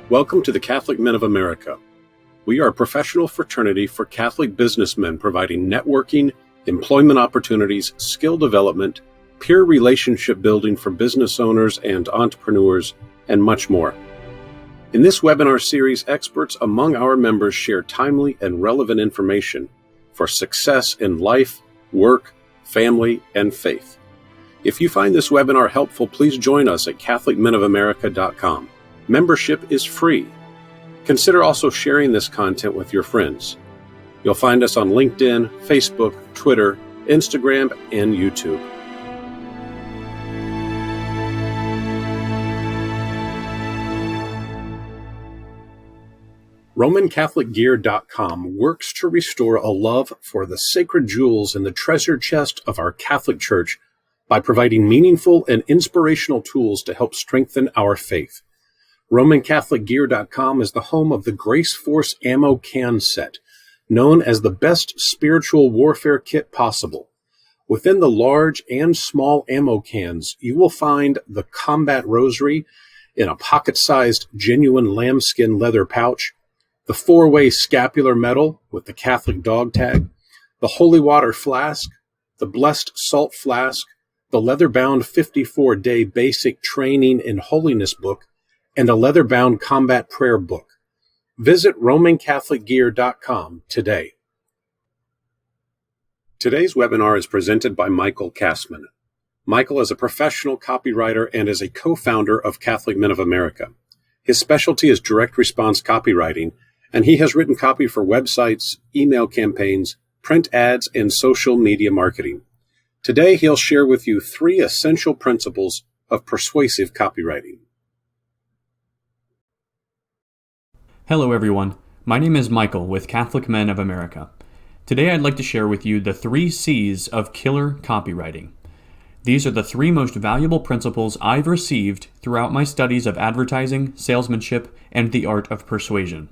Welcome to the Catholic Men of America. We are a professional fraternity for Catholic businessmen providing networking, employment opportunities, skill development, peer relationship building for business owners and entrepreneurs, and much more. In this webinar series, experts among our members share timely and relevant information for success in life, work, family, and faith. If you find this webinar helpful, please join us at CatholicMenofAmerica.com. Membership is free. Consider also sharing this content with your friends. You'll find us on LinkedIn, Facebook, Twitter, Instagram, and YouTube. RomanCatholicGear.com works to restore a love for the sacred jewels in the treasure chest of our Catholic Church by providing meaningful and inspirational tools to help strengthen our faith. RomanCatholicGear.com is the home of the Grace Force Ammo Can Set, known as the best spiritual warfare kit possible. Within the large and small ammo cans, you will find the Combat Rosary in a pocket-sized genuine lambskin leather pouch, the 4-way scapular medal with the Catholic dog tag, the Holy Water Flask, the Blessed Salt Flask, the leather-bound 54-day basic training in holiness book, and a leather-bound combat prayer book. Visit RomanCatholicGear.com today. Today's webinar is presented by Michael Cassman. Michael is a professional copywriter and is a co-founder of Catholic Men of America. His specialty is direct response copywriting, and he has written copy for websites, email campaigns, print ads, and social media marketing. Today, he'll share with you 3 essential principles of persuasive copywriting. Hello everyone, my name is Michael with Catholic Men of America. Today I'd like to share with you the 3 C's of killer copywriting. These are the 3 most valuable principles I've received throughout my studies of advertising, salesmanship, and the art of persuasion.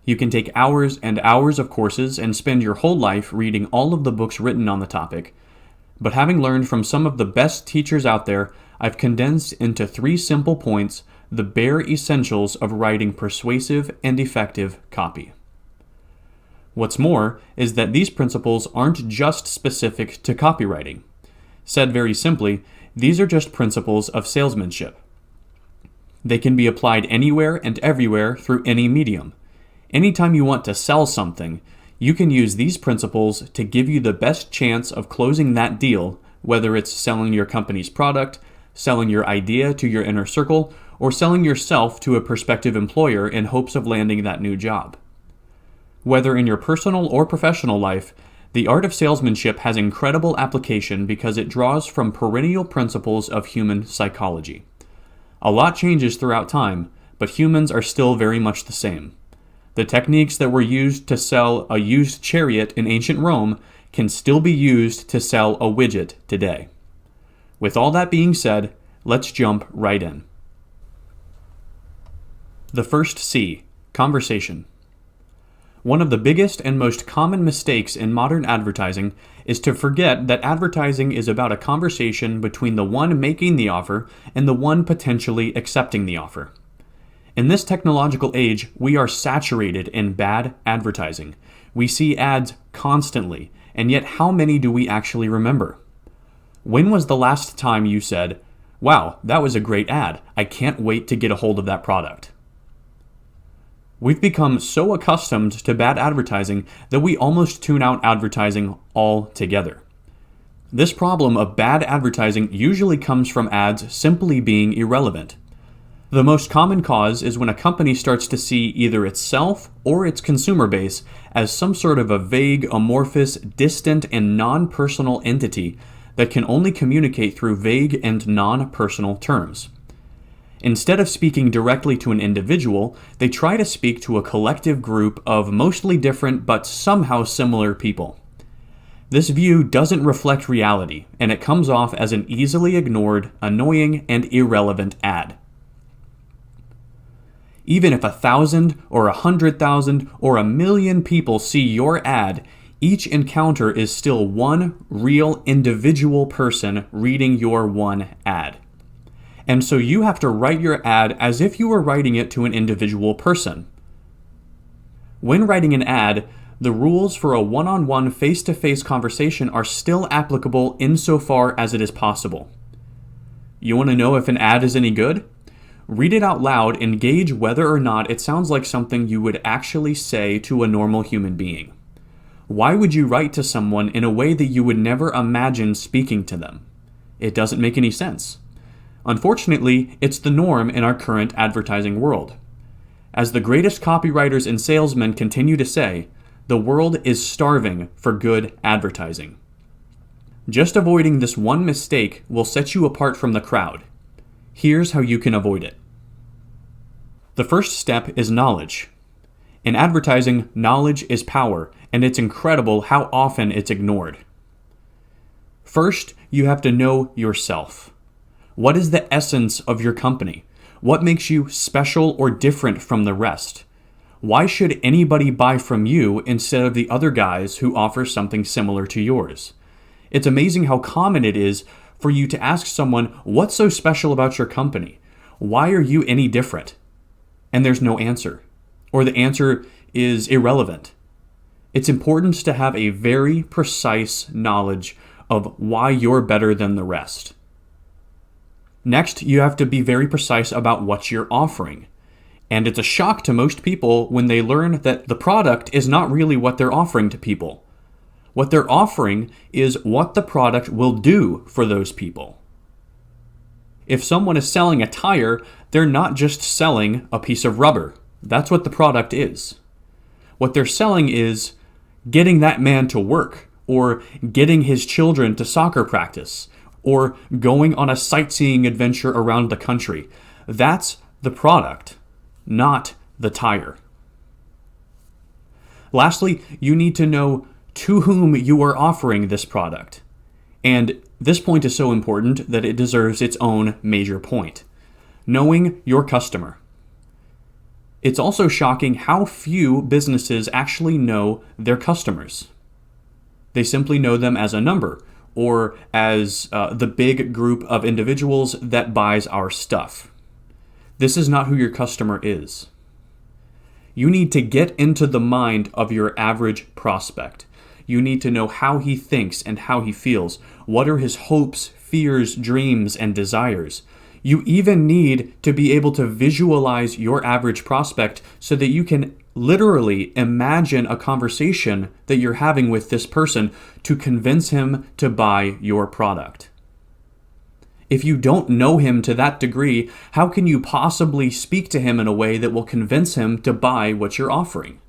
You can take hours and hours of courses and spend your whole life reading all of the books written on the topic, but having learned from some of the best teachers out there, I've condensed into 3 simple points the bare essentials of writing persuasive and effective copy. What's more is that these principles aren't just specific to copywriting. Said very simply, these are just principles of salesmanship. They can be applied anywhere and everywhere through any medium. Anytime you want to sell something, you can use these principles to give you the best chance of closing that deal, whether it's selling your company's product, selling your idea to your inner circle, or selling yourself to a prospective employer in hopes of landing that new job. Whether in your personal or professional life, the art of salesmanship has incredible application because it draws from perennial principles of human psychology. A lot changes throughout time, but humans are still very much the same. The techniques that were used to sell a used chariot in ancient Rome can still be used to sell a widget today. With all that being said, let's jump right in. The first C, conversation. One of the biggest and most common mistakes in modern advertising is to forget that advertising is about a conversation between the one making the offer and the one potentially accepting the offer. In this technological age, we are saturated in bad advertising. We see ads constantly, and yet how many do we actually remember? When was the last time you said, "Wow, that was a great ad. I can't wait to get a hold of that product"? We've become so accustomed to bad advertising that we almost tune out advertising altogether. This problem of bad advertising usually comes from ads simply being irrelevant. The most common cause is when a company starts to see either itself or its consumer base as some sort of a vague, amorphous, distant, and non-personal entity that can only communicate through vague and non-personal terms. Instead of speaking directly to an individual, they try to speak to a collective group of mostly different but somehow similar people. This view doesn't reflect reality, and it comes off as an easily ignored, annoying, and irrelevant ad. Even if 1,000 or 100,000 or 1,000,000 people see your ad, each encounter is still one real individual person reading your one ad. And so you have to write your ad as if you were writing it to an individual person. When writing an ad, the rules for a one-on-one face-to-face conversation are still applicable insofar as it is possible. You want to know if an ad is any good? Read it out loud and gauge whether or not it sounds like something you would actually say to a normal human being. Why would you write to someone in a way that you would never imagine speaking to them? It doesn't make any sense. Unfortunately, it's the norm in our current advertising world. As the greatest copywriters and salesmen continue to say, the world is starving for good advertising. Just avoiding this one mistake will set you apart from the crowd. Here's how you can avoid it. The first step is knowledge. In advertising, knowledge is power, and it's incredible how often it's ignored. First, you have to know yourself. What is the essence of your company? What makes you special or different from the rest? Why should anybody buy from you instead of the other guys who offer something similar to yours? It's amazing how common it is for you to ask someone, what's so special about your company? Why are you any different? And there's no answer. Or the answer is irrelevant. It's important to have a very precise knowledge of why you're better than the rest. Next, you have to be very precise about what you're offering. And it's a shock to most people when they learn that the product is not really what they're offering to people. What they're offering is what the product will do for those people. If someone is selling a tire, they're not just selling a piece of rubber. That's what the product is. What they're selling is getting that man to work, or getting his children to soccer practice, or going on a sightseeing adventure around the country. That's the product, not the tire. Lastly, you need to know to whom you are offering this product. And this point is so important that it deserves its own major point. Knowing your customer. It's also shocking how few businesses actually know their customers. They simply know them as a number, or as the big group of individuals that buys our stuff. This is not who your customer is. You need to get into the mind of your average prospect. You need to know how he thinks and how he feels. What are his hopes, fears, dreams, and desires? You even need to be able to visualize your average prospect so that you can literally imagine a conversation that you're having with this person to convince him to buy your product. If you don't know him to that degree, how can you possibly speak to him in a way that will convince him to buy what you're offering?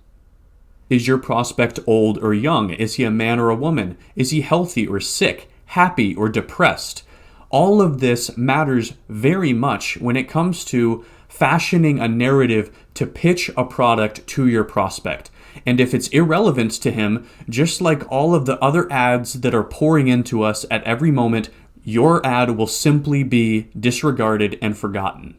Is your prospect old or young? Is he a man or a woman? Is he healthy or sick, happy or depressed? All of this matters very much when it comes to fashioning a narrative to pitch a product to your prospect. And if it's irrelevant to him, just like all of the other ads that are pouring into us at every moment, your ad will simply be disregarded and forgotten.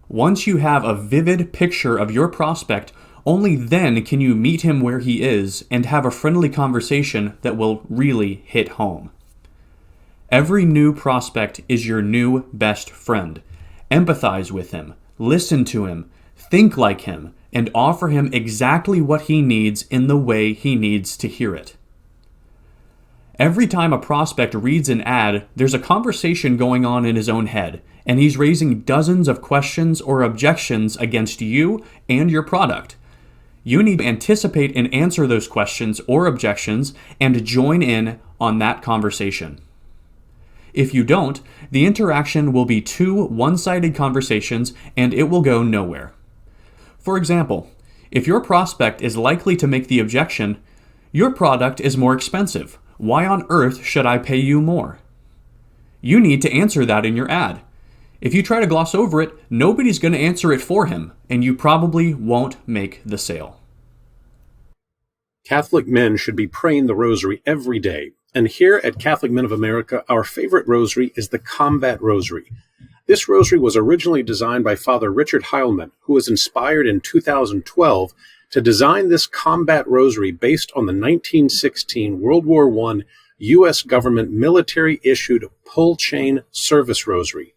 Once you have a vivid picture of your prospect, only then can you meet him where he is and have a friendly conversation that will really hit home. Every new prospect is your new best friend. Empathize with him, listen to him, think like him, and offer him exactly what he needs in the way he needs to hear it. Every time a prospect reads an ad, there's a conversation going on in his own head, and he's raising dozens of questions or objections against you and your product. You need to anticipate and answer those questions or objections and join in on that conversation. If you don't, the interaction will be two one-sided conversations and it will go nowhere. For example, if your prospect is likely to make the objection, "Your product is more expensive. Why on earth should I pay you more?" You need to answer that in your ad. If you try to gloss over it, nobody's going to answer it for him, and you probably won't make the sale. Catholic men should be praying the rosary every day. And here at Catholic Men of America, our favorite rosary is the Combat Rosary. This rosary was originally designed by Father Richard Heilman, who was inspired in 2012 to design this Combat Rosary based on the 1916 World War I U.S. government military-issued pull chain service rosary.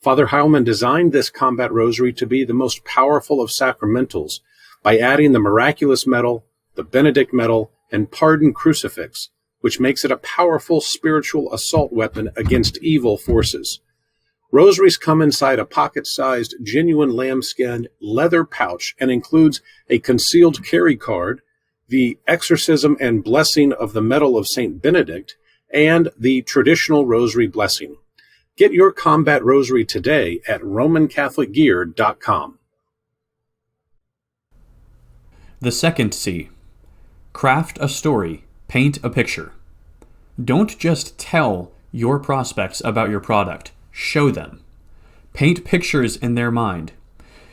Father Heilman designed this combat rosary to be the most powerful of sacramentals by adding the miraculous medal, the Benedict medal, and pardon crucifix, which makes it a powerful spiritual assault weapon against evil forces. Rosaries come inside a pocket-sized, genuine lambskin leather pouch and includes a concealed carry card, the exorcism and blessing of the medal of St. Benedict, and the traditional rosary blessing. Get your combat rosary today at RomanCatholicGear.com. The second C. Craft a story. Paint a picture. Don't just tell your prospects about your product. Show them. Paint pictures in their mind.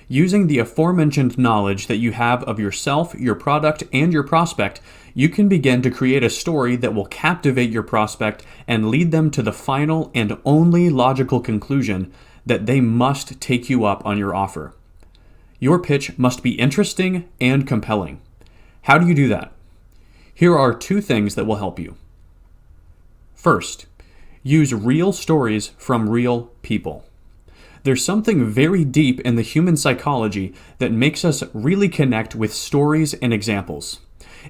Using the aforementioned knowledge that you have of yourself, your product, and your prospect, you can begin to create a story that will captivate your prospect and lead them to the final and only logical conclusion that they must take you up on your offer. Your pitch must be interesting and compelling. How do you do that? Here are 2 things that will help you. First, use real stories from real people. There's something very deep in the human psychology that makes us really connect with stories and examples.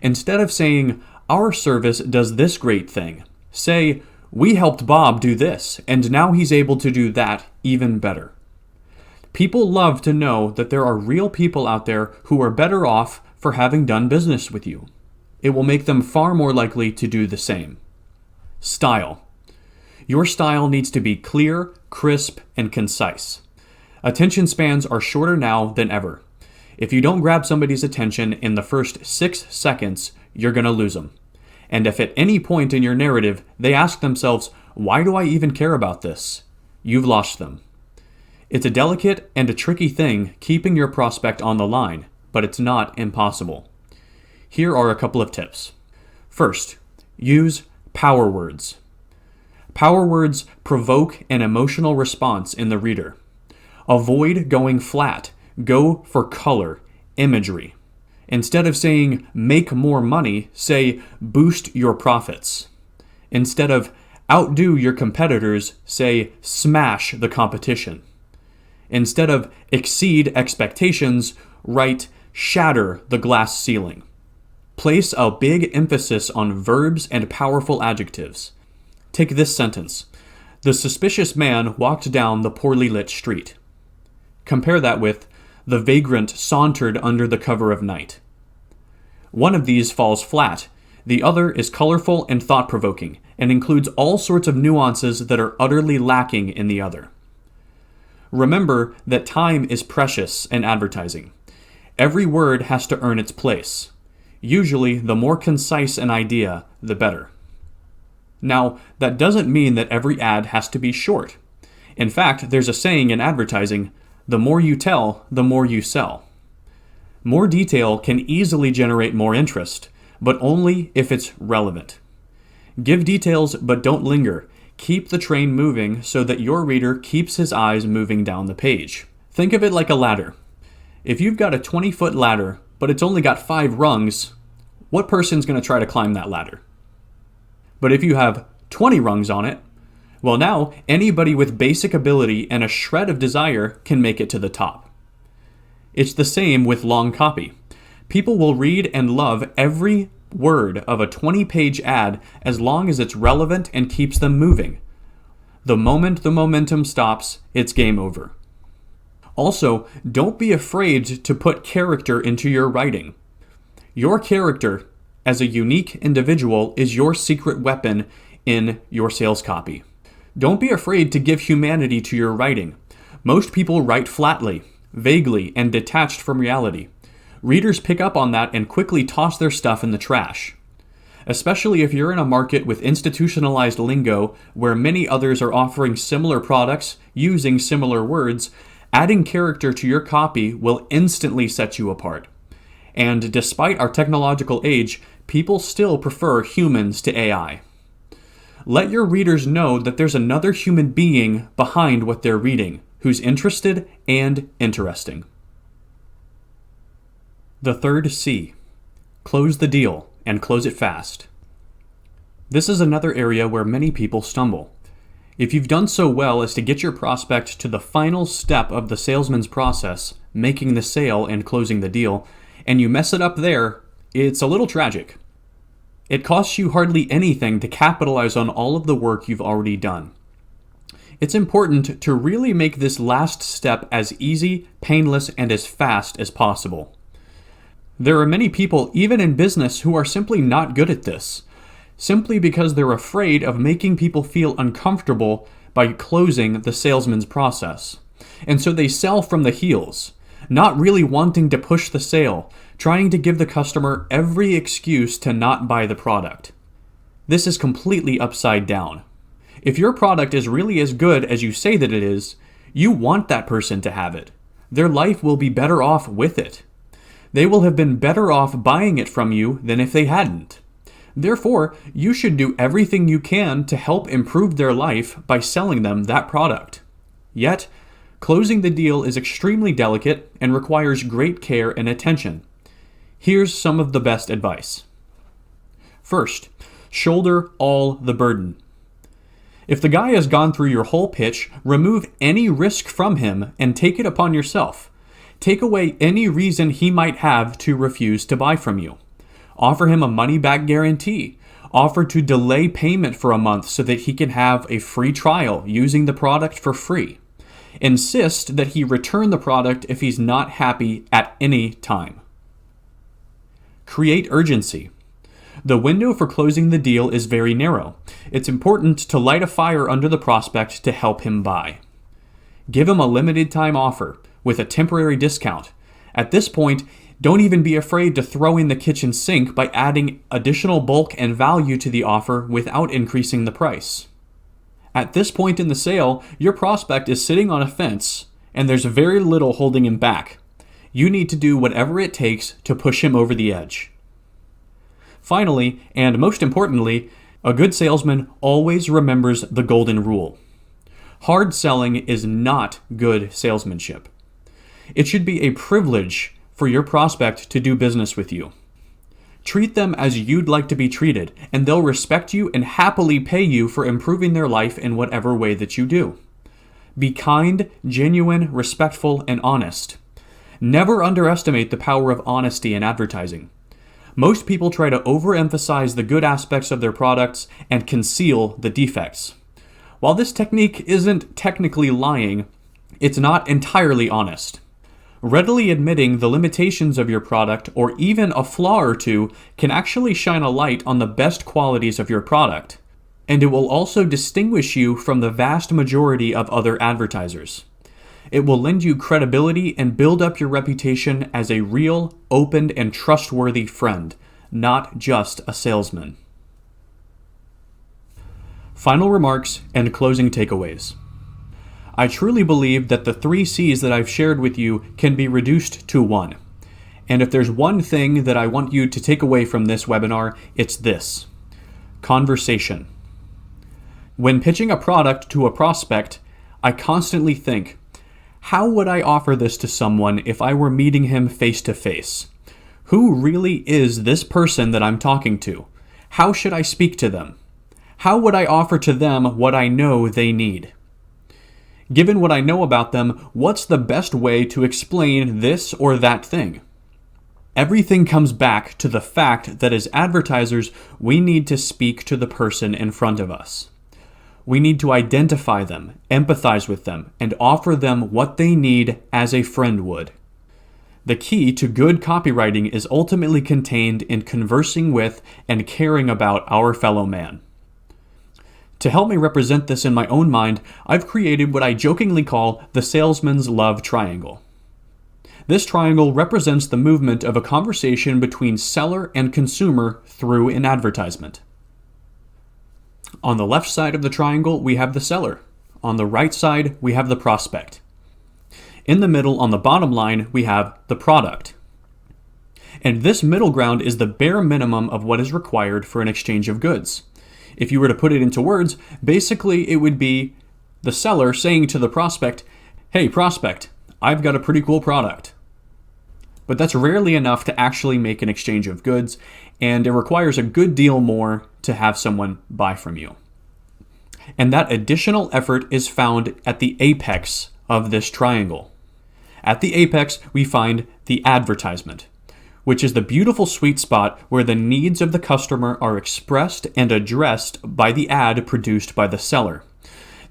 Instead of saying, "Our service does this great thing," say, "We helped Bob do this, and now he's able to do that even better." People love to know that there are real people out there who are better off for having done business with you. It will make them far more likely to do the same. Style. Your style needs to be clear, crisp, and concise. Attention spans are shorter now than ever. If you don't grab somebody's attention in the first 6 seconds, you're going to lose them. And if at any point in your narrative they ask themselves, "Why do I even care about this?" you've lost them. It's a delicate and a tricky thing keeping your prospect on the line, but it's not impossible. Here are a couple of tips. First, use power words. Power words provoke an emotional response in the reader. Avoid going flat. Go for color, imagery. Instead of saying, "make more money," say, "boost your profits." Instead of "outdo your competitors," say, "smash the competition." Instead of "exceed expectations," write, "shatter the glass ceiling." Place a big emphasis on verbs and powerful adjectives. Take this sentence. The suspicious man walked down the poorly lit street. Compare that with, the vagrant sauntered under the cover of night. One of these falls flat. The other is colorful and thought-provoking, and includes all sorts of nuances that are utterly lacking in the other. Remember that time is precious in advertising. Every word has to earn its place. Usually, the more concise an idea, the better. Now, that doesn't mean that every ad has to be short. In fact, there's a saying in advertising, "The more you tell, the more you sell." More detail can easily generate more interest, but only if it's relevant. Give details, but don't linger. Keep the train moving so that your reader keeps his eyes moving down the page. Think of it like a ladder. If you've got a 20-foot ladder, but it's only got 5 rungs, what person's going to try to climb that ladder? But if you have 20 rungs on it, well, now anybody with basic ability and a shred of desire can make it to the top. It's the same with long copy. People will read and love every word of a 20-page ad as long as it's relevant and keeps them moving. The moment the momentum stops, it's game over. Also, don't be afraid to put character into your writing. Your character, as a unique individual, is your secret weapon in your sales copy. Don't be afraid to give humanity to your writing. Most people write flatly, vaguely, and detached from reality. Readers pick up on that and quickly toss their stuff in the trash. Especially if you're in a market with institutionalized lingo where many others are offering similar products using similar words, adding character to your copy will instantly set you apart. And despite our technological age, people still prefer humans to AI. Let your readers know that there's another human being behind what they're reading, who's interested and interesting. The third C. Close the deal, and close it fast. This is another area where many people stumble. If you've done so well as to get your prospect to the final step of the salesman's process, making the sale and closing the deal, and you mess it up there, it's a little tragic. It costs you hardly anything to capitalize on all of the work you've already done. It's important to really make this last step as easy, painless, and as fast as possible. There are many people, even in business, who are simply not good at this, simply because they're afraid of making people feel uncomfortable by closing the salesman's process. And so they sell from the heels, not really wanting to push the sale, trying to give the customer every excuse to not buy the product. This is completely upside down. If your product is really as good as you say that it is, you want that person to have it. Their life will be better off with it. They will have been better off buying it from you than if they hadn't. Therefore, you should do everything you can to help improve their life by selling them that product. Yet, closing the deal is extremely delicate and requires great care and attention. Here's some of the best advice. First, shoulder all the burden. If the guy has gone through your whole pitch, remove any risk from him and take it upon yourself. Take away any reason he might have to refuse to buy from you. Offer him a money-back guarantee. Offer to delay payment for a month so that he can have a free trial using the product for free. Insist that he return the product if he's not happy at any time. Create urgency. The window for closing the deal is very narrow. It's important to light a fire under the prospect to help him buy. Give him a limited time offer with a temporary discount. At this point, don't even be afraid to throw in the kitchen sink by adding additional bulk and value to the offer without increasing the price. At this point in the sale, your prospect is sitting on a fence, and there's very little holding him back. You need to do whatever it takes to push him over the edge. Finally, and most importantly, a good salesman always remembers the golden rule. Hard selling is not good salesmanship. It should be a privilege for your prospect to do business with you. Treat them as you'd like to be treated, and they'll respect you and happily pay you for improving their life in whatever way that you do. Be kind, genuine, respectful, and honest. Never underestimate the power of honesty in advertising. Most people try to overemphasize the good aspects of their products and conceal the defects. While this technique isn't technically lying, it's not entirely honest. Readily admitting the limitations of your product or even a flaw or two can actually shine a light on the best qualities of your product, and it will also distinguish you from the vast majority of other advertisers. It will lend you credibility and build up your reputation as a real, open, and trustworthy friend, not just a salesman. Final remarks and closing takeaways. I truly believe that the 3 C's that I've shared with you can be reduced to 1. And if there's one thing that I want you to take away from this webinar, it's this: conversation. When pitching a product to a prospect, I constantly think, how would I offer this to someone if I were meeting him face to face? Who really is this person that I'm talking to? How should I speak to them? How would I offer to them what I know they need? Given what I know about them, what's the best way to explain this or that thing? Everything comes back to the fact that as advertisers, we need to speak to the person in front of us. We need to identify them, empathize with them, and offer them what they need as a friend would. The key to good copywriting is ultimately contained in conversing with and caring about our fellow man. To help me represent this in my own mind, I've created what I jokingly call the salesman's love triangle. This triangle represents the movement of a conversation between seller and consumer through an advertisement. On the left side of the triangle, we have the seller. On the right side, we have the prospect. In the middle, on the bottom line, we have the product. And this middle ground is the bare minimum of what is required for an exchange of goods. If you were to put it into words, basically it would be the seller saying to the prospect, "Hey prospect, I've got a pretty cool product." But that's rarely enough to actually make an exchange of goods, and it requires a good deal more to have someone buy from you. And that additional effort is found at the apex of this triangle. At the apex, we find the advertisement, which is the beautiful sweet spot where the needs of the customer are expressed and addressed by the ad produced by the seller.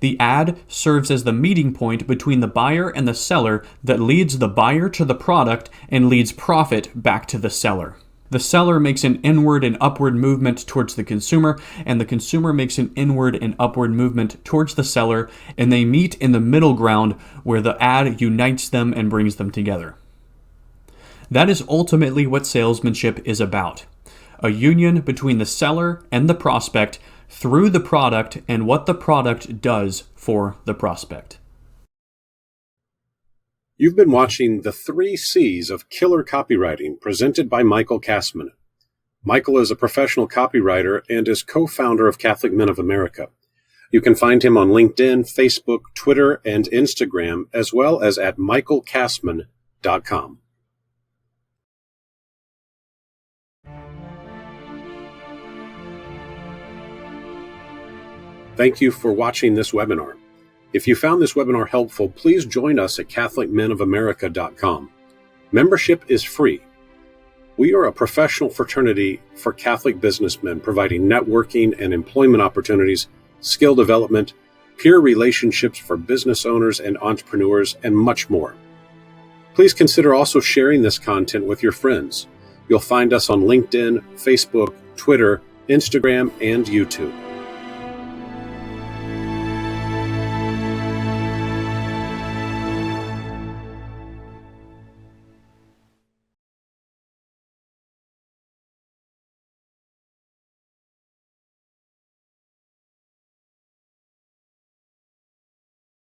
The ad serves as the meeting point between the buyer and the seller that leads the buyer to the product and leads profit back to the seller. The seller makes an inward and upward movement towards the consumer, and the consumer makes an inward and upward movement towards the seller, and they meet in the middle ground where the ad unites them and brings them together. That is ultimately what salesmanship is about. A union between the seller and the prospect through the product and what the product does for the prospect. You've been watching The 3 C's of Killer Copywriting, presented by Michael Cassman. Michael is a professional copywriter and is co-founder of Catholic Men of America. You can find him on LinkedIn, Facebook, Twitter, and Instagram, as well as at michaelcassman.com. Thank you for watching this webinar. If you found this webinar helpful, please join us at CatholicMenOfAmerica.com. Membership is free. We are a professional fraternity for Catholic businessmen, providing networking and employment opportunities, skill development, peer relationships for business owners and entrepreneurs, and much more. Please consider also sharing this content with your friends. You'll find us on LinkedIn, Facebook, Twitter, Instagram, and YouTube.